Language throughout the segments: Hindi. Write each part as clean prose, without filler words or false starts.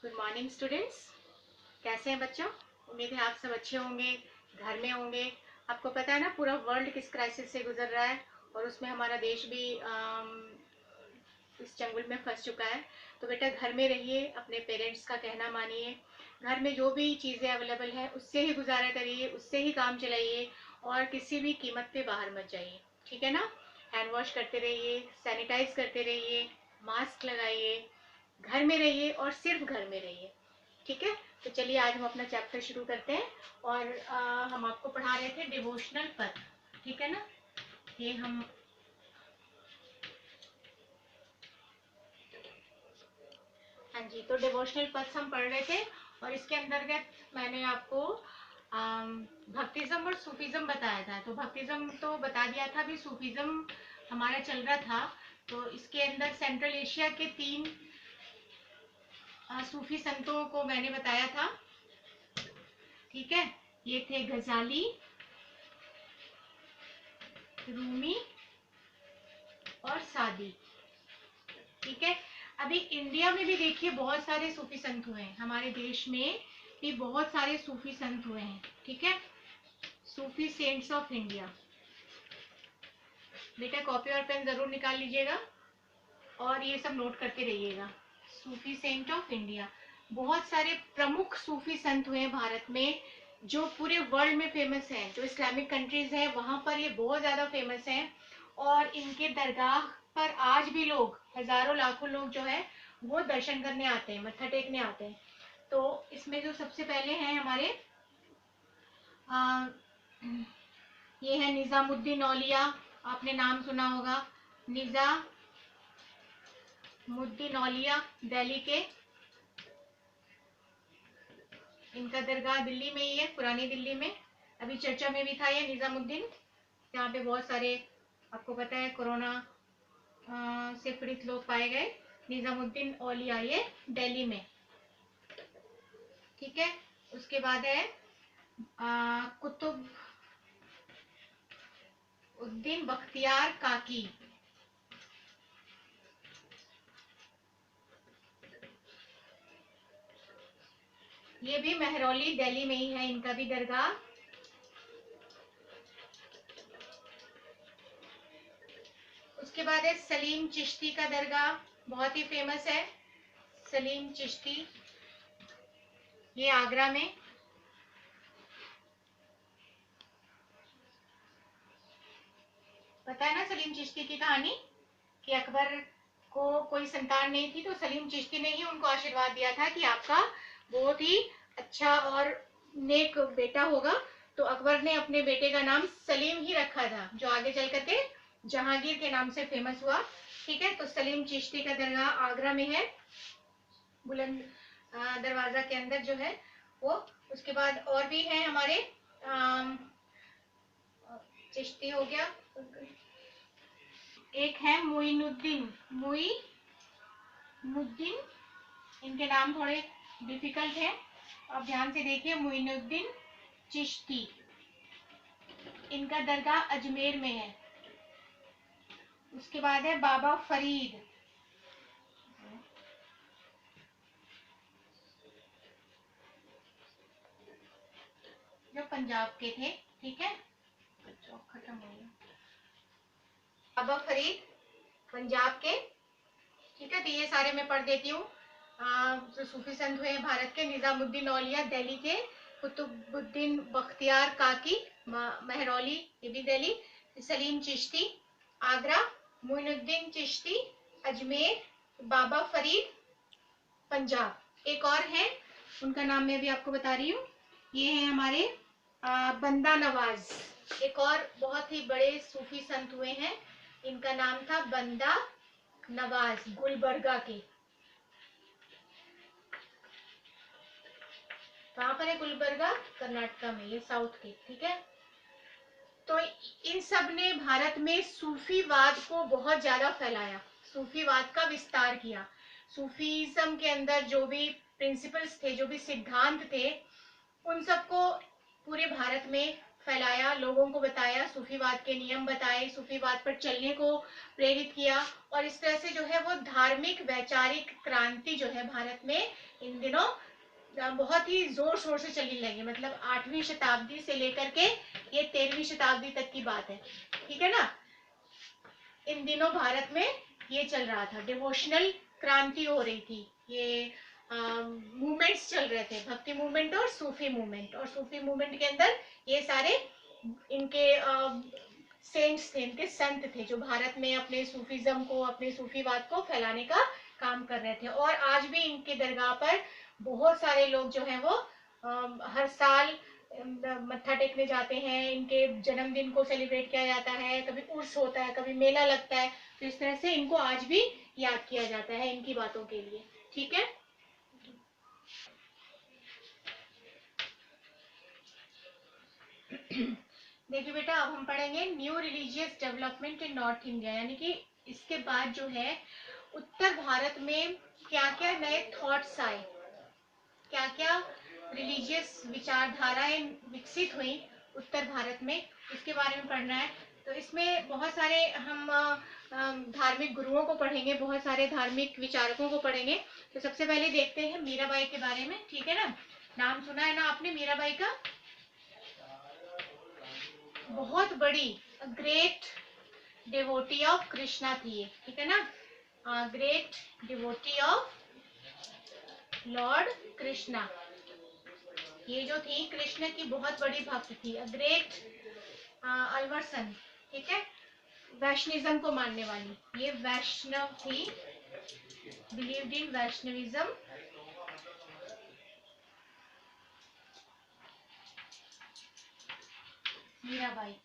Good morning students. कैसे हैं बच्चों? उम्मीद है आप सब अच्छे होंगे, घर में होंगे। आपको पता है ना, पूरा वर्ल्ड किस क्राइसिस से गुजर रहा है और उसमें हमारा देश भी इस चंगुल में फंस चुका है। तो बेटा घर में रहिए, अपने पेरेंट्स का कहना मानिए, घर में जो भी चीज़ें अवेलेबल है उससे ही गुजारा करिए, उससे ही काम चलाइए और किसी भी कीमत पे बाहर मत जाइए, ठीक है ना। हैंड वॉश करते रहिए, सैनिटाइज करते रहिए, मास्क लगाइए, घर में रहिए और सिर्फ घर में रहिए, ठीक है। तो चलिए आज हम अपना चैप्टर शुरू करते हैं और हम आपको पढ़ा रहे थे डिवोशनल पद, ठीक है ना। ये हम हाँ जी, तो डिवोशनल पद हम पढ़ रहे थे और इसके अंतर्गत मैंने आपको भक्तिज्म और सूफिज्म बताया था। तो भक्तिज्म तो बता दिया था, अभी सूफिज्म हमारा चल रहा था। तो इसके अंदर सेंट्रल एशिया के 3 सूफी संतों को मैंने बताया था, ठीक है। ये थे गजाली, रूमी और सादी, ठीक है। अभी इंडिया में भी देखिए बहुत सारे सूफी संत हुए हैं, हमारे देश में भी बहुत सारे सूफी संत हुए हैं, ठीक है। सूफी सेंट्स ऑफ इंडिया। बेटा कॉपी और पेन जरूर निकाल लीजिएगा और ये सब नोट करके रहिएगा। सूफी सेंट ऑफ इंडिया, बहुत सारे प्रमुख सूफी संत हुए हैं भारत में, जो पूरे वर्ल्ड में फेमस हैं। जो इस्लामिक कंट्रीज हैं वहां पर ये बहुत ज्यादा फेमस हैं और इनके दरगाह पर आज भी लोग, हजारों लाखों लोग जो है वो दर्शन करने आते हैं, मत्था टेकने आते हैं। तो इसमें जो सबसे पहले हैं हमारे ये है निजामुद्दीन औलिया, आपने नाम सुना होगा, निजामुद्दीन औलिया दिल्ली के। इनका दरगाह दिल्ली में ही है, पुरानी दिल्ली में। अभी चर्चा में भी था ये निजामुद्दीन, यहाँ पे बहुत सारे आपको पता है कोरोना से पीड़ित लोग पाए गए। निजामुद्दीन औलिया ये दिल्ली में, ठीक है। उसके बाद है कुतुब उद्दीन बख्तियार काकी, ये भी मेहरौली दिल्ली में ही है, इनका भी दरगाह। उसके बाद है सलीम चिश्ती का दरगाह, बहुत ही फेमस है सलीम चिश्ती, ये आगरा में। पता है ना सलीम चिश्ती की कहानी, कि अकबर को कोई संतान नहीं थी तो सलीम चिश्ती ने ही उनको आशीर्वाद दिया था कि आपका बहुत ही अच्छा और नेक बेटा होगा। तो अकबर ने अपने बेटे का नाम सलीम ही रखा था, जो आगे चल करके जहांगीर के नाम से फेमस हुआ, ठीक है। तो सलीम चिश्ती का दरगाह आगरा में है, बुलंद दरवाजा के अंदर जो है वो। उसके बाद और भी है हमारे, चिश्ती हो गया, एक है मुइनुद्दीन, इनके नाम थोड़े डिफिकल्ट है, आप ध्यान से देखिए। मुइनुद्दीन चिश्ती, इनका दरगाह अजमेर में है। उसके बाद है बाबा फरीद, जो पंजाब के थे, ठीक है। खत्म हो गया। बाबा फरीद पंजाब के, ठीक है। तो ये सारे मैं पढ़ देती हूँ। जो सूफी संत हुए भारत के, निजामुद्दीन औलिया दिल्ली के, कुतुबुद्दीन बख्तियार काकी मेहरौली, ये भी दिल्ली, सलीम चिश्ती आगरा, मोइनुद्दीन चिश्ती अजमेर, बाबा फरीद पंजाब। एक और है, उनका नाम मैं भी आपको बता रही हूँ, ये है हमारे बंदा नवाज, एक और बहुत ही बड़े सूफी संत हुए हैं, इनका नाम था बंदा नवाज, गुलबर्गा के। कहाँ पर है गुलबर्गा? कर्नाटका में, ये साउथ के, ठीक है। तो इन सब ने भारत में सूफीवाद को बहुत ज्यादा फैलाया, सूफीवाद का विस्तार किया। सूफीज्म के अंदर जो भी प्रिंसिपल्स थे, जो भी सिद्धांत थे, उन सबको पूरे भारत में फैलाया, लोगों को बताया, सूफीवाद के नियम बताए, सूफीवाद पर चलने को प्रेरित किया। और इस तरह से जो है वो धार्मिक वैचारिक क्रांति जो है भारत में इन दिनों बहुत ही जोर शोर से चलने लगी। मतलब 8वीं शताब्दी से लेकर के ये 13वीं शताब्दी तक की बात है, ठीक है ना। इन दिनों भारत में ये चल रहा था, डिवोशनल क्रांति हो रही थी, ये मूवमेंट्स चल रहे थे, भक्ति मूवमेंट और सूफी मूवमेंट। और सूफी मूवमेंट के अंदर ये सारे इनके सेंट्स थे, इनके संत थे, जो भारत में अपने सूफीज्म को, अपने सूफीवाद को फैलाने का काम कर रहे थे। और आज भी इनके दरगाह पर बहुत सारे लोग जो हैं वो हर साल मत्था टेकने जाते हैं। इनके जन्मदिन को सेलिब्रेट किया जाता है, कभी उर्स होता है, कभी मेला लगता है। तो इस तरह से इनको आज भी याद किया जाता है इनकी बातों के लिए, ठीक है। देखिए बेटा, अब हम पढ़ेंगे new religious development in north India, यानी कि इसके बाद जो है उत्तर भारत में क्या क्या नए थॉट्स आए, क्या क्या रिलीजियस विचारधाराएं विकसित हुई उत्तर भारत में, इसके बारे में पढ़ना है। तो इसमें बहुत सारे हम धार्मिक गुरुओं को पढ़ेंगे, बहुत सारे धार्मिक विचारकों को पढ़ेंगे। तो सबसे पहले देखते हैं मीराबाई के बारे में, ठीक है ना। नाम सुना है ना आपने मीराबाई का? बहुत बड़ी ग्रेट डिवोटी ऑफ कृष्णा थी ये, ठीक है ना। Great devotee of Lord Krishna, ये जो थी कृष्ण की बहुत बड़ी भक्त थी। ग्रेट अल्वर्सन, ठीक है, वैष्णविज्म को मानने वाली, ये वैष्णव थी, बिलीव्ड इन वैष्णविज्म। मीराबाई,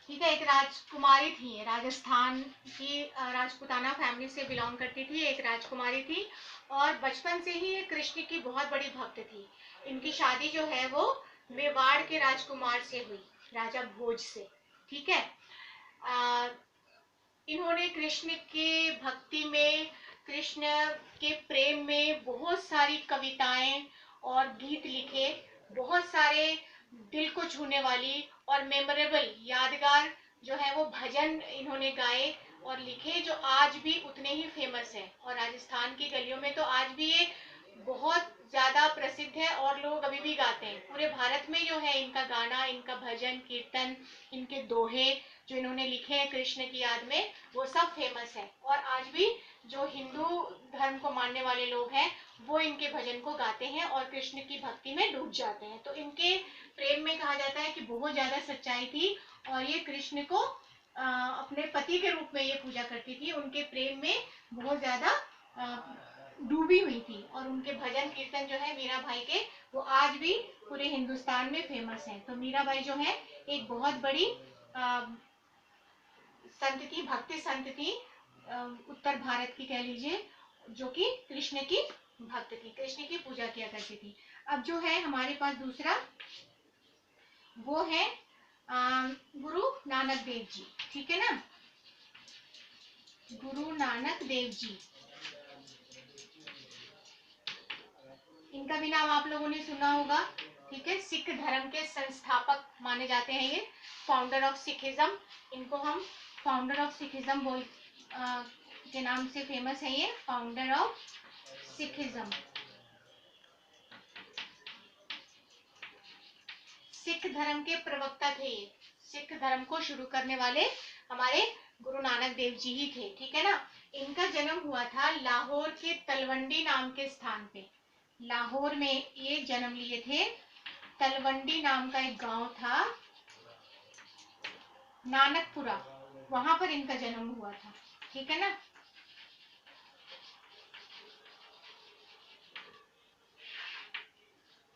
ठीक है। एक राजकुमारी थी, राजस्थान की राजपुताना फैमिली से बिलोंग करती थी, एक राजकुमारी थी। और बचपन से ही कृष्ण की बहुत बड़ी भक्त थी। इनकी शादी जो है वो मेवाड़ के राजकुमार से हुई, राजा भोज से, ठीक है। इन्होंने कृष्ण के भक्ति में, कृष्ण के प्रेम में बहुत सारी कविताएं और गीत लिखे, बहुत सारे दिल को छूने वाली और मेमोरेबल यादगार जो है वो भजन इन्होंने गाए और लिखे, जो आज भी उतने ही फेमस है। और राजस्थान की गलियों में तो आज भी ये बहुत ज्यादा प्रसिद्ध है और लोग अभी भी गाते हैं। पूरे भारत में जो है इनका गाना, इनका भजन कीर्तन, इनके दोहे जो इन्होंने लिखे हैं कृष्ण की याद में, वो सब फेमस है। और आज भी जो हिंदू धर्म को मानने वाले लोग हैं वो इनके भजन को गाते हैं और कृष्ण की भक्ति में डूब जाते हैं। तो इनके प्रेम में कहा जाता है कि बहुत ज्यादा सच्चाई थी और ये कृष्ण को अपने पति के रूप में ये पूजा करती थी, उनके प्रेम में बहुत ज्यादा डूबी हुई थी। और उनके भजन कीर्तन जो है मीराबाई के, वो आज भी पूरे हिंदुस्तान में फेमस है। तो मीराबाई जो है एक बहुत बड़ी संत थी, भक्ति संत थी, उत्तर भारत की कह लीजिए, जो कि कृष्ण की भक्त थी, कृष्ण की पूजा किया करती थी। अब जो है हमारे पास दूसरा, वो है गुरु नानक देव जी, ठीक है ना। गुरु नानक देव जी, इनका भी नाम आप लोगों ने सुना होगा, ठीक है। सिख धर्म के संस्थापक माने जाते हैं ये, फाउंडर ऑफ सिखिज्म। इनको हम फाउंडर ऑफ सिखिज्म बोल के नाम से फेमस है ये, फाउंडर ऑफ सिखिज्म। सिख धर्म के प्रवक्ता थे ये, सिख धर्म को शुरू करने वाले हमारे गुरु नानक देव जी ही थे, ठीक है ना। इनका जन्म हुआ था लाहौर के तलवंडी नाम के स्थान पे, लाहौर में ये जन्म लिए थे। तलवंडी नाम का एक गांव था, नानकपुरा, वहां पर इनका जन्म हुआ था, ठीक है ना।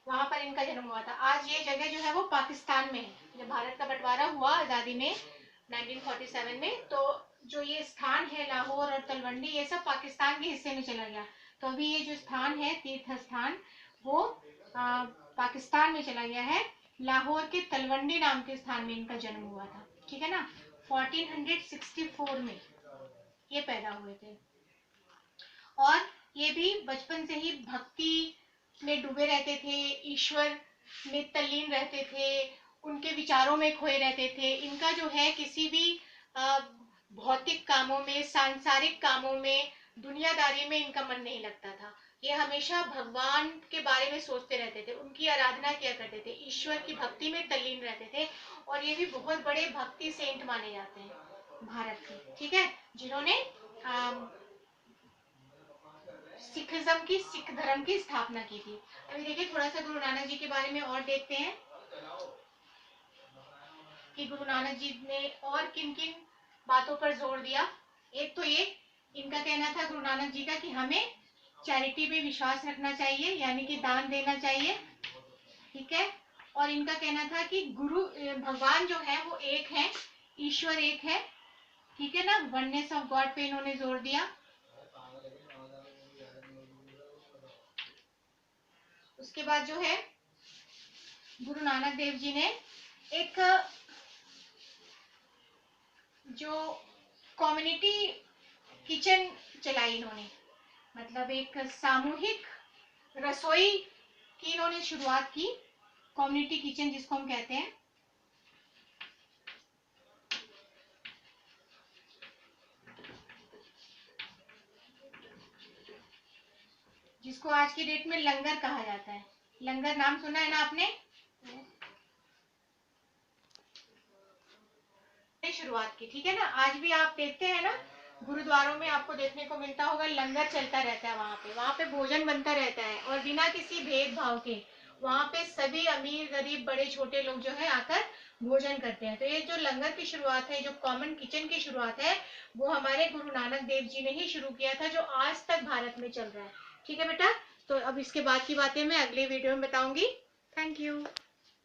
वहां पर इनका जन्म हुआ था। आज ये जगह जो है वो पाकिस्तान में है। जब भारत का बंटवारा हुआ आजादी में 1947 में, तो जो ये स्थान है लाहौर और तलवंडी, ये सब पाकिस्तान के हिस्से में चला गया। तो अभी ये जो स्थान है, तीर्थ स्थान, वो पाकिस्तान में चला गया है। लाहौर के तलवंडी नाम के स्थान में इनका जन्म हुआ था, ठीक है ना। 1464 में ये पैदा हुए थे। और ये भी बचपन से ही भक्ति में डूबे रहते थे, ईश्वर में तल्लीन रहते थे, उनके विचारों में खोए रहते थे। इनका जो है किसी भी भौतिक कामों में, सांसारिक कामों में, दुनियादारी में इनका मन नहीं लगता था। ये हमेशा भगवान के बारे में सोचते रहते थे, उनकी आराधना किया करते थे, ईश्वर की भक्ति में तल्लीन रहते थे। और ये भी बहुत बड़े भक्ति सेंट माने जाते हैं भारत के, ठीक है, जिन्होंने सिखिज्म की, सिख धर्म की स्थापना की थी। अभी देखिए थोड़ा सा गुरु नानक जी के बारे में और देखते हैं कि गुरु नानक जी ने और किन किन बातों पर जोर दिया। एक तो ये इनका कहना था गुरु नानक जी का कि हमें चैरिटी पे विश्वास रखना चाहिए, यानी कि दान देना चाहिए, ठीक है। और इनका कहना था कि गुरु भगवान जो है वो एक है, ईश्वर एक है, ठीक है ना, वननेस ऑफ गॉड पे इन्होंने जोर दिया। उसके बाद जो है गुरु नानक देव जी ने एक जो कम्युनिटी किचन चलाई इन्होंने, मतलब एक सामूहिक रसोई की इन्होंने शुरुआत की, कम्युनिटी किचन जिसको हम कहते हैं। जिसको आज की डेट में लंगर कहा जाता है। लंगर नाम सुना है ना आपने? शुरुआत की, ठीक है ना। आज भी आप देखते हैं ना गुरुद्वारों में आपको देखने को मिलता होगा, लंगर चलता रहता है, वहां पे भोजन बनता रहता है और बिना किसी भेदभाव के वहां पे सभी अमीर गरीब बड़े छोटे लोग जो है आकर भोजन करते हैं। तो ये जो लंगर की शुरुआत है, जो कॉमन किचन की शुरुआत है, वो हमारे गुरु नानक देव जी ने ही शुरू किया था, जो आज तक भारत में चल रहा है, ठीक है बेटा। तो अब इसके बाद की बातें मैं अगले वीडियो में बताऊंगी। Thank you.